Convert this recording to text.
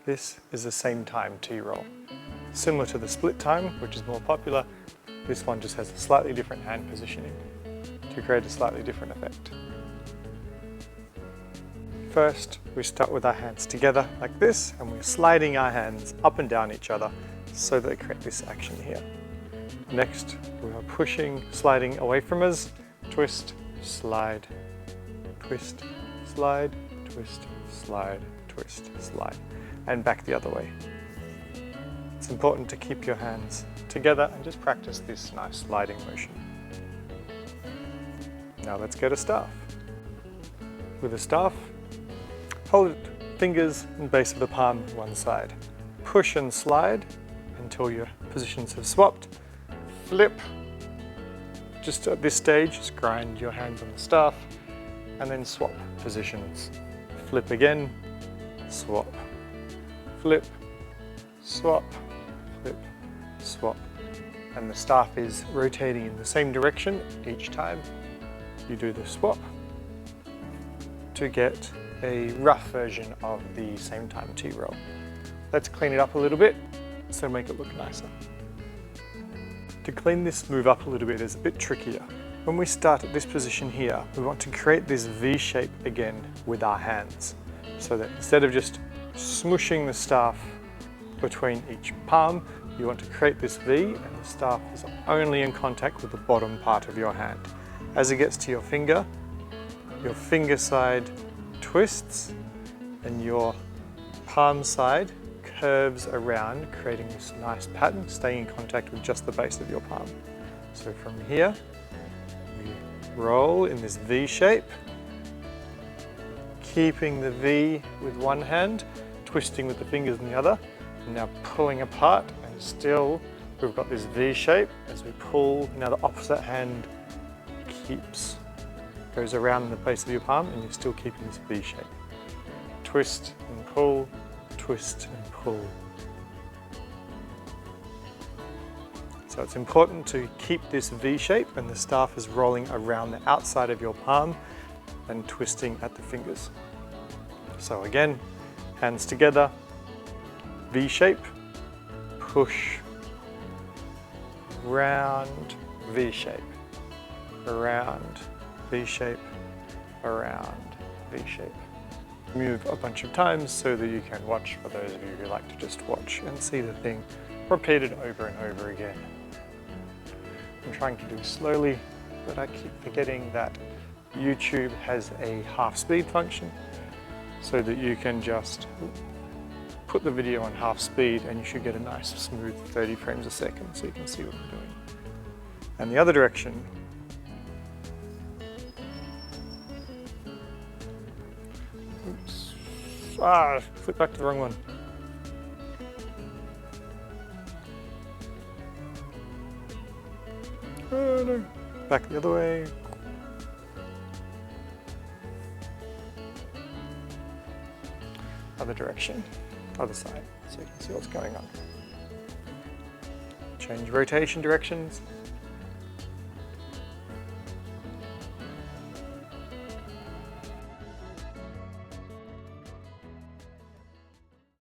This is the same time tea roll. Similar to the split time, which is more popular, this one just has a slightly different hand positioning to create a slightly different effect. First, we start with our hands together like this, and we're sliding our hands up and down each other so that they create this action here. Next, we are pushing, sliding away from us, twist, slide, twist, slide, twist, slide, twist, slide, and back the other way. It's important to keep your hands together and just practice this nice sliding motion. Now let's get a staff. With a staff, hold it, fingers and base of the palm one side. Push and slide until your positions have swapped. Flip. Just at this stage, just grind your hands on the staff and then swap positions. Flip again, swap, flip, swap, flip, swap. And the staff is rotating in the same direction each time you do the swap to get a rough version of the same time tea roll. Let's clean it up a little bit so make it look nicer. To clean this move up a little bit is a bit trickier. When we start at this position here, we want to create this V shape again with our hands. So that instead of just smooshing the staff between each palm, you want to create this V and the staff is only in contact with the bottom part of your hand. As it gets to your finger side twists and your palm side curves around, creating this nice pattern, staying in contact with just the base of your palm. So from here, we roll in this V shape, keeping the V with one hand, twisting with the fingers in the other, and now pulling apart, and still we've got this V shape as we pull. Now the opposite hand goes around the base of your palm, and you're still keeping this V shape. Twist and pull, twist and pull. So it's important to keep this V shape, and the staff is rolling around the outside of your palm and twisting at the fingers. So again, hands together, V shape, push, round, V shape, around, V shape, around, V shape. Move a bunch of times so that you can watch, for those of you who like to just watch and see the thing repeated over and over again. I'm trying to do slowly, but I keep forgetting that YouTube has a half speed function so that you can just put the video on half speed and you should get a nice smooth 30 frames a second so you can see what I'm doing. And the other direction. Oops. Flip back to the wrong one. Oh no. Back the other way. Other direction, other side, so you can see what's going on. Change rotation directions.